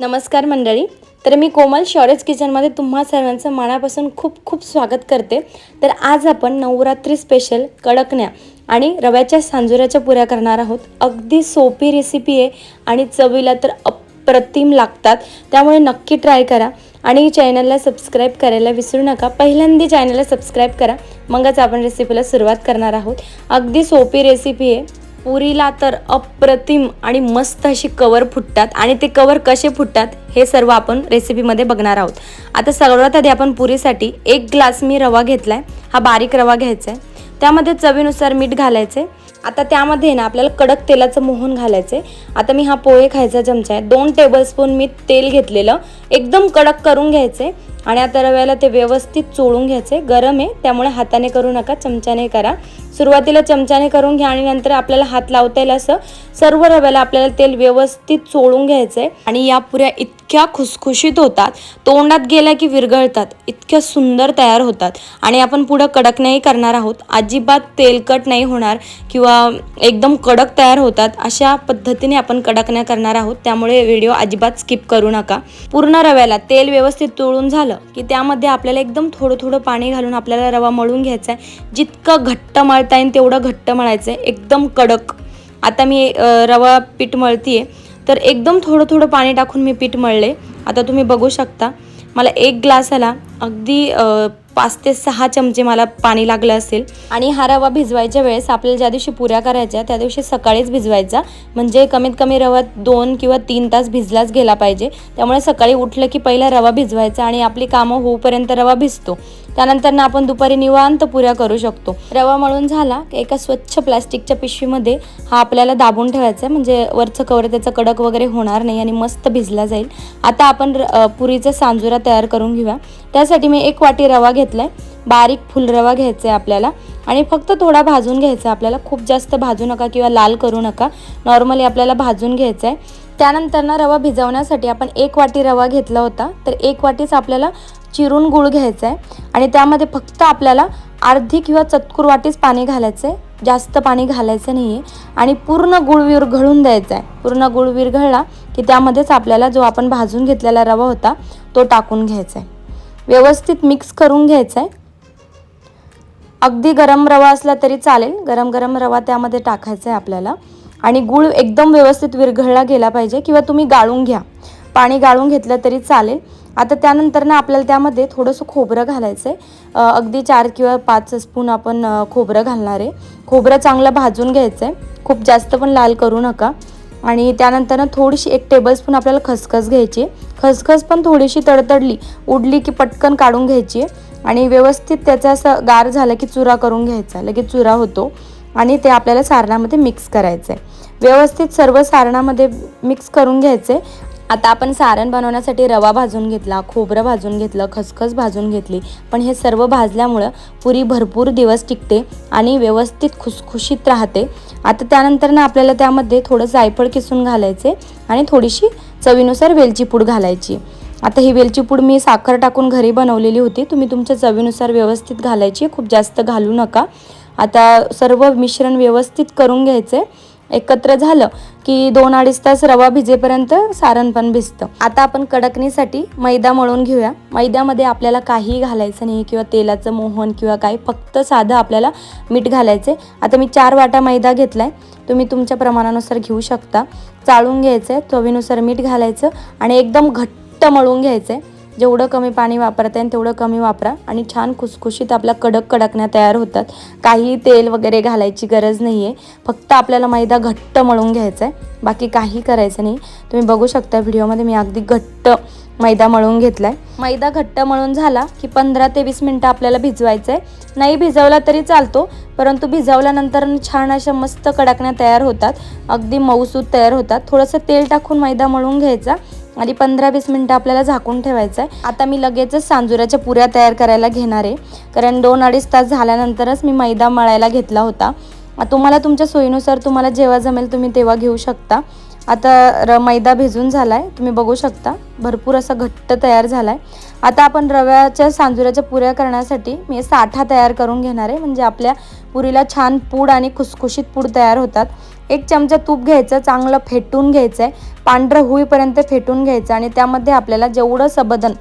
नमस्कार मंडळी. तर मी कोमल शौर्यज किचनमध्ये तुम्हा सर्वांचं मनापासून खूप खूप स्वागत करते. तर आज आपण नवरात्री स्पेशल कडकण्या आणि रव्याच्या सांजुऱ्याच्या पुऱ्या करणार आहोत. अगदी सोपी रेसिपी आहे आणि चवीला तर अप्रतिम लागतात. त्यामुळे नक्की ट्राय करा आणि चॅनलला सबस्क्राईब करायला विसरू नका. पहिल्यांदा चॅनलला सबस्क्राईब करा, मगच आपण रेसिपीला सुरुवात करणार आहोत. अगदी सोपी रेसिपी आहे. पुरीला तर अप्रतिम आणि मस्त अशी कवर फुटतात आणि ते कवर कसे फुटतात हे सर्व आपण रेसिपीमध्ये बघणार आहोत. आता सर्वात आधी आपण पुरीसाठी 1 ग्लास मी रवा घेतलाय. हा बारीक रवा घ्यायचा आहे. त्यामध्ये चवीनुसार मीठ घालायचे. आता त्यामध्ये ना आपल्याला कडक तेलाचं मोहन घालायचे. आता मी हा पोहे खायचा चमचा आहे, 2 टेबलस्पून मी तेल घेतलेलं, एकदम कडक करून घ्यायचे आणि आता रव्याला ते व्यवस्थित चोळून घ्यायचे. गरम आहे त्यामुळे हाताने करू नका, चमच्याने करा. सुरुवातीला चमच्याने करून घ्या आणि नंतर आपल्याला हात लावता येईल असं सर्व रव्याला आपल्याला तेल व्यवस्थित चोळून घ्यायचंय. आणि या पुऱ्या इतक्या खुसखुशीत होतात, तोंडात गेल्या की विरघळतात, इतक्या सुंदर तयार होतात. आणि आपण पुढं कडकण्याही करणार आहोत. अजिबात तेलकट नाही होणार किंवा एकदम कडक तयार होतात, अशा पद्धतीने आपण कडकण्या करणार आहोत. त्यामुळे व्हिडिओ अजिबात स्किप करू नका. पूर्ण रव्याला तेल व्यवस्थित चोळून झालं की त्यामध्ये आपल्याला एकदम थोडं थोडं पाणी घालून आपल्याला रवा मळून घ्यायचा आहे. जितकं घट्ट मळता येईल तेवढं घट्ट मळायचं आहे, एकदम कडक. आता मी रवा पीठ मळतीये, तर एकदम थोडं थोडं पाणी टाकून मी पीठ मळले. आता तुम्ही बघू शकता मला 1 ग्लासाला अगदी 5 ते 6 चमचे मला पाणी लागलं असेल. आणि हा रवा भिजवायच्या वेळेस आपल्याला ज्या दिवशी पुऱ्या करायच्या त्या दिवशी सकाळीच भिजवायचा, म्हणजे कमीत कमी रवा 2 किंवा 3 तास भिजलाच गेला पाहिजे. त्यामुळे सकाळी उठलं की पहिला रवा भिजवायचा आणि आपली कामं होऊपर्यंत रवा भिजतो. त्यानंतर ना आपण दुपारी निवांत पुऱ्या करू शकतो. रवा मळून झाला की एका स्वच्छ प्लास्टिकच्या पिशवीमध्ये हा आपल्याला दाबून ठेवायचा, म्हणजे वरचं कवर त्याचं कडक वगैरे होणार नाही आणि मस्त भिजला जाईल. आता आपण पुरीचा सांजुरा तयार करून घेऊया. त्यासाठी मी 1 वाटी रवा घेतलाय. बारीक फुल रवा घ्यायचा आहे आपल्याला आणि फक्त थोडा भाजून घ्यायचा. आपल्याला खूप जास्त भाजू नका किंवा लाल करू नका, नॉर्मली आपल्याला भाजून घ्यायचा आहे. त्यानंतर ना रवा भिजवण्यासाठी आपण 1 वाटी रवा घेतला होता, तर 1 वाटीच आपल्याला चिरून गूळ घ्यायचा आहे आणि त्यामध्ये फक्त आपल्याला अर्धी किंवा चतकुर वाटीच पाणी घालायचं आहे, जास्त पाणी घालायचं नाही आहे. आणि पूर्ण गूळ विरघळून द्यायचा आहे. पूर्ण गूळ विरघळला की त्यामध्येच आपल्याला जो आपण भाजून घेतलेला रवा होता तो टाकून घ्यायचा आहे. व्यवस्थित मिक्स करून घ्यायचा आहे. अगदी गरम रवा असला तरी चालेल, गरम गरम रवा त्यामध्ये टाकायचा आहे आपल्याला. आणि गूळ एकदम व्यवस्थित विरघळला गेला पाहिजे किंवा तुम्ही गाळून घ्या, पाणी गाळून घेतलं तरी चालेल. आता त्यानंतर ना आपल्याला त्यामध्ये थोडंसं खोबरं घालायचं आहे. अगदी 4 किंवा 5 स्पून आपण खोबरं घालणार आहे. खोबरं चांगलं भाजून घ्यायचं आहे, खूप जास्त पण लाल करू नका. आणि त्यानंतर ना थोडीशी 1 टेबलस्पून आपल्याला खसखस घ्यायची. खसखस पण थोडीशी तडतडली उडली की पटकन काढून घ्यायची आणि व्यवस्थित त्याचा असं गार झालं की चुरा करून घ्यायचा. लगेच चुरा होतो आणि ते आपल्याला सारणामध्ये मिक्स करायचं आहे. व्यवस्थित सर्व सारणामध्ये मिक्स करून घ्यायचं आहे. आता आपण सारण बनवण्यासाठी रवा भाजून घेतला, खोबरं भाजून घेतलं, खसखस भाजून घेतली, पण हे सर्व भाजल्यामुळं पुरी भरपूर दिवस टिकते आणि व्यवस्थित खुसखुशीत राहते. आता त्यानंतर ना आपल्याला त्यामध्ये थोडं जायफळ किसून घालायचे आणि थोडीशी चवीनुसार वेलची पूड घालायची. आता ही वेलची पूड मी साखर टाकून घरी बनवलेली होती, तुम्ही तुमच्या चवीनुसार व्यवस्थित घालायची, खूप जास्त घालू नका. आता सर्व मिश्रण व्यवस्थित करून घ्यायचे. एकत्र झालं की 2-2.5 तास रवा भिजेपर्यंत सारण पण भिजतं. आता आपण कडकणीसाठी मैदा मळून घेऊया. मैद्यामध्ये आपल्याला काही घालायचं नाही किंवा तेलाचं मोहन किंवा काही, फक्त साधं आपल्याला मीठ घालायचे. आता मी 4 वाटा मैदा घेतलाय, तुम्ही तुमच्या प्रमाणानुसार घेऊ शकता. चाळून घ्यायचं आहे, चवीनुसार मीठ घालायचं आणि एकदम घट्ट मळून घ्यायचं आहे. जेवढं कमी पाणी वापरता येईल तेवढं कमी वापरा आणि छान खुसखुशीत आपल्या कडकण्या तयार होतात. काही तेल वगैरे घालायची गरज नाही आहे, फक्त आपल्याला मैदा घट्ट मळून घ्यायचा आहे, बाकी काही करायचं नाही. तुम्ही बघू शकता व्हिडिओमध्ये मी अगदी घट्ट मैदा मळून घेतला आहे. मैदा घट्ट मळून झाला की 15 ते 20 मिनटं आपल्याला भिजवायचं आहे. नाही भिजवला तरी चालतो, परंतु भिजवल्यानंतर छान अशा मस्त कडकण्या तयार होतात, अगदी मऊसूत तयार होतात. थोडंसं तेल टाकून मैदा मळून घ्यायचा आणि 15-20 मिनटं आपल्याला झाकून ठेवायचं आहे. आता मी लगेचच सांजुऱ्याच्या पुऱ्या तयार करायला घेणार आहे, कारण 2-2.5 तास झाल्यानंतरच मी मैदा मळायला घेतला होता. तुम्हाला तुमच्या सोयीनुसार तुम्हाला जेव्हा जमेल तुम्ही तेव्हा घेऊ शकता. आता मैदा भिजून झाला आहे, तुम्ही बघू शकता भरपूर असा घट्ट तयार झाला आहे. आता आपण रव्याच्या सांजुऱ्याच्या पुऱ्या करण्यासाठी मी साठा तयार करून घेणार आहे, म्हणजे आपल्या पुरीला छान पूड आणि खुसखुशीत पूड तयार होतात. 1 चमचा तूप घ्यायचं, चांगलं फेटून घ्यायचं आहे, पांढरं होईपर्यंत फेटून घ्यायचं आणि त्यामध्ये आपल्याला जेवढं सबदन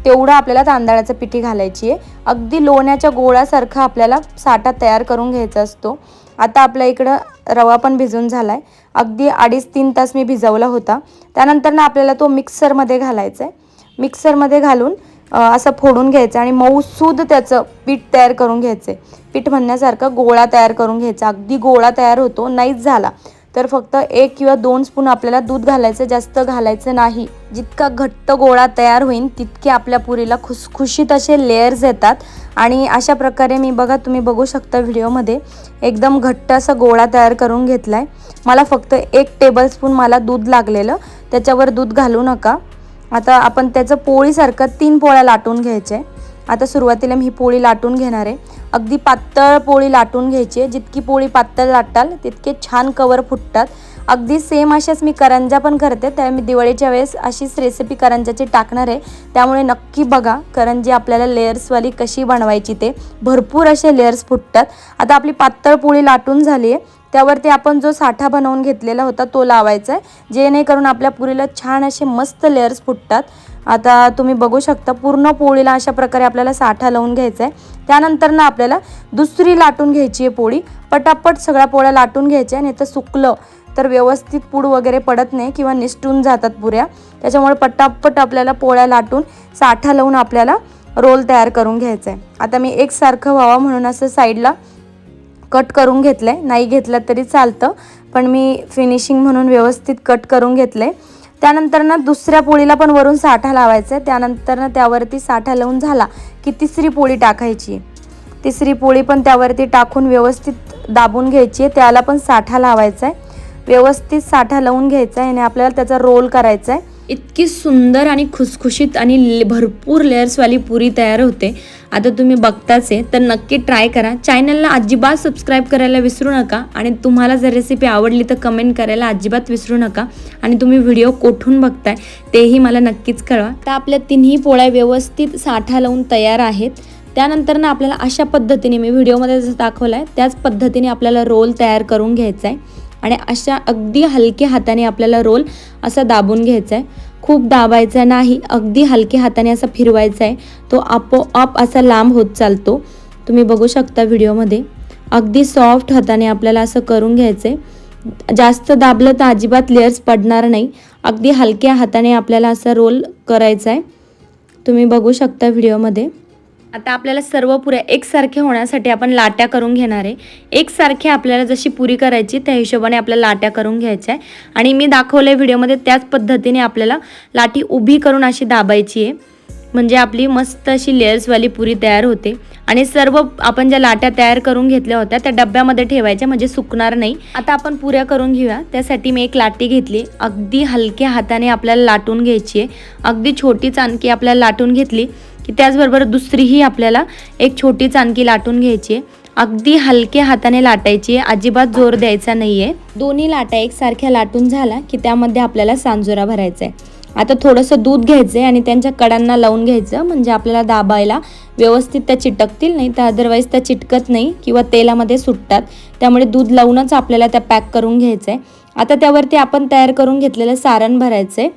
तेवढं आपल्याला तांदळाचं पिठी घालायची आहे. अगदी लोण्याच्या गोळ्यासारखं आपल्याला साठा तयार करून घ्यायचा असतो. आता आपल्या इकडं रवा पण भिजून झाला आहे, अगदी 2.5-3 तास मी भिजवला होता. त्यानंतर ना आपल्याला तो मिक्सरमध्ये घालायचा आहे. मिक्सरमध्ये घालून असं फोडून घ्यायचं आणि मऊसूद त्याचं पीठ तयार करून घ्यायचं आहे. पीठ म्हणण्यासारखं गोळा तयार करून घ्यायचा. अगदी गोळा तयार होतो, नाहीच झाला तर फक्त 1 किंवा 2 स्पून आपल्याला दूध घालायचं, जास्त घालायचं नाही. जितका घट्ट गोळा तयार होईल तितके आपल्या पुरीला खुसखुशीत असे लेयर्स येतात. आणि अशा प्रकारे मी बघा, तुम्ही बघू शकता व्हिडिओमध्ये एकदम घट्ट असा गोळा तयार करून घेतला आहे. मला फक्त 1 टेबलस्पून मला दूध लागलेलं, त्याच्यावर दूध घालू नका. आता आपण त्याचं पोळीसारखं 3 पोळ्या लाटून घ्यायचे. आता सुरुवातीला मी ही पोळी लाटून घेणार आहे. अगदी पातळ पोळी लाटून घ्यायची आहे. जितकी पोळी पातळ लाटाल तितके छान कवर फुटतात. अगदी सेम अशाच मी करंजा पण करते, त्या मी दिवाळीच्या वेळेस अशीच रेसिपी करंजाची टाकणार आहे, त्यामुळे नक्की बघा करंजी आपल्याला लेयर्सवाली कशी बनवायची ते. भरपूर असे लेयर्स फुटतात. आता आपली पातळ पोळी लाटून झाली आहे, त्यावरती आपण जो साठा बनवून घेतलेला होता तो लावायचा आहे, जेणेकरून आपल्या पुरीला छान असे मस्त लेयर्स फुटतात. आता तुम्ही बघू शकता पूर्ण पोळीला अशा प्रकारे आपल्याला साठा लावून घ्यायचा आहे. त्यानंतर ना आपल्याला दुसरी लाटून घ्यायची आहे पोळी. पटापट सगळ्या पोळ्या लाटून घ्यायच्या, नाही तर सुकलं तर व्यवस्थित पूड वगैरे पडत नाही किंवा निसटून जातात पुऱ्या. त्याच्यामुळे पटापट आपल्याला पोळ्या लाटून साठा लावून आपल्याला रोल तयार करून घ्यायचा आहे. आता मी एकसारखं व्हावं म्हणून असं साईडला कट करून घेतलं आहे. नाही घेतलं तरी चालतं, पण मी फिनिशिंग म्हणून व्यवस्थित कट करून घेतलं आहे. त्यानंतर ना दुसऱ्या पोळीला पण वरून साठा लावायचा आहे. त्यानंतर ना त्यावरती साठा लावून झाला की तिसरी पोळी टाकायची. तिसरी पोळी पण त्यावरती टाकून व्यवस्थित दाबून घ्यायची आहे. त्याला पण साठा लावायचा आहे. व्यवस्थित साठा लावून घ्यायचा आहे आणि आपल्याला त्याचा रोल करायचा आहे. इतकी सुंदर आणि खुसखुशीत आणि भरपूर लेयर्सवाली पुरी तयार होते. आता तुम्ही बघताच आहे, तर नक्की ट्राय करा. चॅनलला अजिबात सबस्क्राईब करायला विसरू नका आणि तुम्हाला जर रेसिपी आवडली तर कमेंट करायला अजिबात विसरू नका. आणि तुम्ही व्हिडिओ कुठून बघताय तेही मला नक्कीच कळवा. तर आपल्या तिन्ही पोळ्या व्यवस्थित साठा लावून तयार आहेत. त्यानंतर ना आपल्याला अशा पद्धतीने मी व्हिडिओमध्ये जसं दाखवलं आहे त्याच पद्धतीने आपल्याला रोल तयार करून घ्यायचा आहे. आणि अशा अगदी हलक्या हाताने आपल्याला रोल असा दाबून घ्यायचा आहे. खूप दाबायचा नाही, अगदी हलक्या हाताने असा फिरवायचा आहे. तो आपोआप असा लांब होत चालतो. तुम्ही बघू शकता व्हिडिओमध्ये अगदी सॉफ्ट हाताने आपल्याला असं करून घ्यायचं आहे. जास्त दाबलं तर अजिबात लेयर्स पडणार नाही. अगदी हलक्या हाताने आपल्याला असा रोल करायचा आहे. तुम्ही बघू शकता व्हिडिओमध्ये. आता आपल्याला सर्व पुऱ्या एकसारख्या होण्यासाठी आपण लाट्या करून घेणार आहे. एकसारख्या आपल्याला जशी पुरी करायची त्या हिशोबाने आपल्याला लाट्या करून घ्यायच्या आहे. आणि मी दाखवले व्हिडिओमध्ये त्याच पद्धतीने आपल्याला लाटी उभी करून अशी दाबायची आहे, म्हणजे आपली मस्त अशी लेयर्सवाली पुरी तयार होते. आणि सर्व आपण ज्या लाट्या तयार करून घेतल्या होत्या त्या डब्यामध्ये ठेवायच्या, म्हणजे सुकणार नाही. आता आपण पुऱ्या करून घेऊया. त्यासाठी मी एक लाटी घेतली. अगदी हलक्या हाताने आपल्याला लाटून घ्यायची आहे. अगदी छोटी चाणकी आपल्याला लाटून घेतली की त्याचबरोबर दुसरीही आपल्याला एक छोटी चाणकी लाटून घ्यायची आहे. अगदी हलक्या हाताने लाटायची आहे, अजिबात जोर द्यायचा नाही आहे. दोन्ही लाट्या एकसारख्या लाटून झाला की त्यामध्ये आपल्याला सांजोरा भरायचा आहे. आता थोडंसं दूध घ्यायचं आहे आणि त्यांच्या कडांना लावून घ्यायचं, म्हणजे आपल्याला दाबायला व्यवस्थित त्या चिटकतील, नाही तर अदरवाईज त्या चिटकत नाही किंवा तेलामध्ये सुटतात. त्यामुळे दूध लावूनच आपल्याला त्या पॅक करून घ्यायचं आहे. आता त्यावरती आपण तयार करून घेतलेलं सारण भरायचं आहे.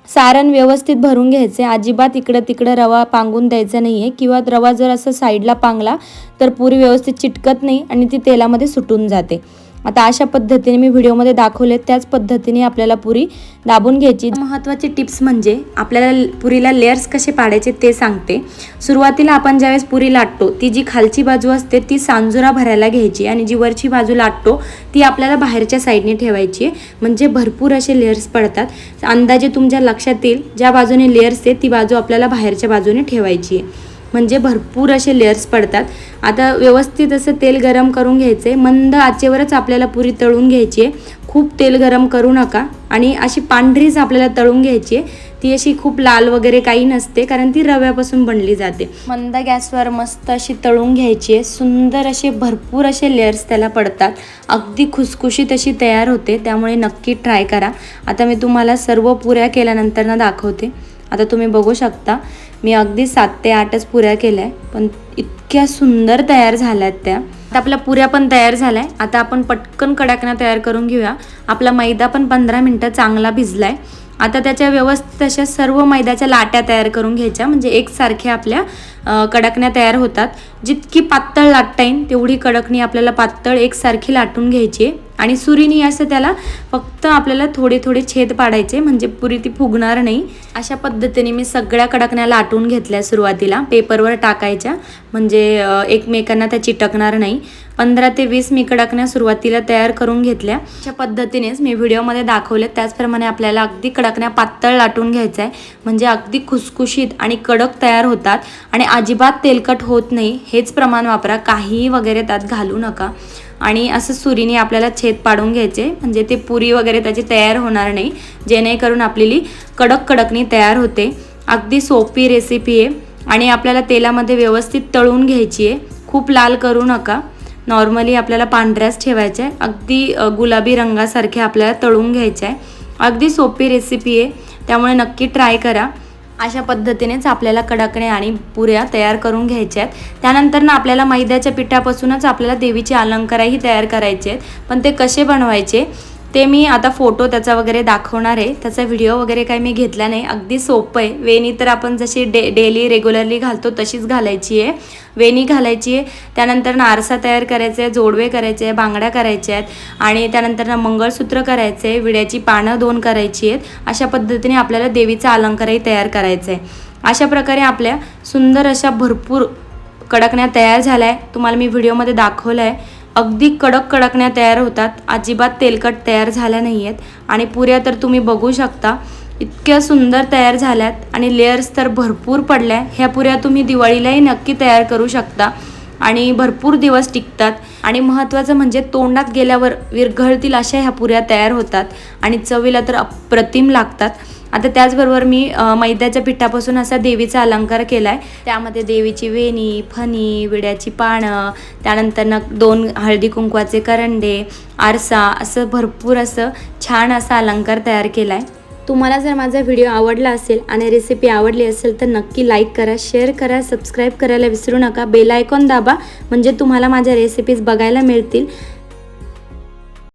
सारण व्यवस्थित भरून घ्यायचे. अजिबात इकडं तिकडं रवा पांगून द्यायचा नाही आहे, किंवा रवा जर असं साईडला पांगला तर पुरी व्यवस्थित चिटकत नाही आणि ती तेलामध्ये सुटून जाते. आता अशा पद्धतीने मी व्हिडिओमध्ये दाखवले त्याच पद्धतीने आपल्याला पुरी दाबून घ्यायची. महत्त्वाची टिप्स म्हणजे आपल्याला पुरीला लेयर्स कसे पाडायचे ते सांगते. सुरुवातीला आपण ज्यावेळेस पुरी लाटतो ती जी खालची बाजू असते ती सांजुरा भरायला घ्यायची आणि जी वरची बाजू लाटतो ती आपल्याला बाहेरच्या साईडने ठेवायची, म्हणजे भरपूर असे लेयर्स पडतात. अंदाजे तुमच्या लक्षात येईल ज्या बाजूने लेयर्स आहे ती बाजू आपल्याला बाहेरच्या बाजूने ठेवायची आहे, म्हणजे भरपूर असे लेयर्स पडतात. आता व्यवस्थित असं तेल गरम करून घ्यायचं आहे. मंद आचेवरच आपल्याला पुरी तळून घ्यायची आहे. खूप तेल गरम करू नका, आणि अशी पांढरीच आपल्याला तळून घ्यायची आहे. ती अशी खूप लाल वगैरे काही नसते, कारण ती रव्यापासून बनली जाते. मंद गॅसवर मस्त अशी तळून घ्यायची आहे. सुंदर असे भरपूर असे लेयर्स त्याला पडतात. अगदी खुसखुशीत अशी तयार होते, त्यामुळे नक्की ट्राय करा. आता मी तुम्हाला सर्व पुऱ्या केल्यानंतर ना दाखवते. आता तुम्ही बघू शकता मी अगदी 7 ते 8च पुऱ्या केल्या, पण इतक्या सुंदर तयार झाल्यात त्या. आता आपल्या पुऱ्या पण तयार झाल्या. आता आपण पटकन कडकण्या तयार करून घेऊया. आपला मैदा पण 15 मिनटं चांगला भिजलाय. आता त्याच्या व्यवस्थित अशा सर्व मैद्याच्या लाट्या तयार करून घ्यायच्या, म्हणजे एकसारख्या आपल्या कडकण्या तयार होतात. जितकी पातळ लाटता येईल तेवढी कडकणी आपल्याला पातळ एकसारखी लाटून घ्यायची आणि सुरीनी असं त्याला फक्त आपल्याला थोडे थोडे छेद पाडायचे, म्हणजे पुरी ती फुगणार नाही. अशा पद्धतीने मी सगळ्या कडकण्या लाटून घेतल्या. सुरुवातीला पेपरवर टाकायच्या, म्हणजे एकमेकांना त्या चिटकणार नाही. 15 ते 20 मी कडकण्या सुरुवातीला तयार करून घेतल्या. अशा पद्धतीनेच मी व्हिडिओमध्ये दाखवले त्याचप्रमाणे आपल्याला अगदी कडकण्या पातळ लाटून घ्यायचं आहे, म्हणजे अगदी खुसखुशीत आणि कडक तयार होतात आणि अजिबात तेलकट होत नाही. हेच प्रमाण वापरा, काही वगैरे त्यात घालू नका. आणि असं सुरीने आपल्याला छेद पाडून घ्यायचे, म्हणजे ते पुरी वगैरे त्याची तयार होणार नाही, जेणेकरून आपली कडकणी तयार होते. अगदी सोपी रेसिपी आहे आणि आपल्याला तेलामध्ये व्यवस्थित तळून घ्यायची आहे. खूप लाल करू नका, नॉर्मली आपल्याला पांढऱ्याच ठेवायच्या आहे. अगदी गुलाबी रंगासारखे आपल्याला तळून घ्यायचे आहे. अगदी सोपी रेसिपी आहे, त्यामुळे नक्की ट्राय करा. अशा पद्धतीनेच आपल्याला कडकण्या आणि पुऱ्या तयार करून घ्यायच्या आहेत. त्यानंतर ना आपल्याला मैद्याच्या पिठापासूनच आपल्याला देवीचे अलंकारही तयार करायचे आहेत. पण ते कसे बनवायचे ते मी आता फोटो त्याचा वगैरे दाखवणार आहे. त्याचा व्हिडिओ वगैरे काही मी घेतला नाही. अगदी सोपं आहे. वेणी तर आपण जशी डेली रेग्युलरली घालतो तशीच घालायची आहे. वेणी घालायची आहे, त्यानंतर आरसा तयार करायचा आहे, जोडवे करायचे आहे, बांगड्या करायच्या आहेत आणि त्यानंतर मंगळसूत्र करायचं आहे, विड्याची पानं 2 करायची आहेत. अशा पद्धतीने आपल्याला देवीचा अलंकारही तयार करायचा आहे. अशा प्रकारे आपल्या सुंदर अशा भरपूर कडकण्या तयार झाल्या आहे. तुम्हाला मी व्हिडिओमध्ये दाखवलं आहे. अगदी कडकण्या तयार होतात, अजिबात तेलकट तयार झाल्या नाही आहेत. आणि पुऱ्या तर तुम्ही बघू शकता इतक्या सुंदर तयार झाल्यात आणि लेयर्स तर भरपूर पडल्या. ह्या पुऱ्या तुम्ही दिवाळीलाही नक्की तयार करू शकता आणि भरपूर दिवस टिकतात. आणि महत्त्वाचं म्हणजे तोंडात गेल्यावर विरघळतील अशा ह्या पुऱ्या तयार होतात आणि चवीला तर अप्रतिम लागतात. आता त्याचबरोबर मी मैद्याच्या पिठापासून असा देवीचा अलंकार केला आहे. त्यामध्ये देवीची वेणी, फणी, विड्याची पानं, त्यानंतर 2 हळदी कुंकवाचे करंडे, आरसा, असं भरपूर असं छान असा अलंकार तयार केला आहे. तुम्हाला जर माझा व्हिडिओ आवडला असेल आणि रेसिपी आवडली असेल तर नक्की लाईक करा, शेअर करा, सबस्क्राईब करायला विसरू नका. बेल आयकॉन दाबा, म्हणजे तुम्हाला माझ्या रेसिपीज बघायला मिळतील.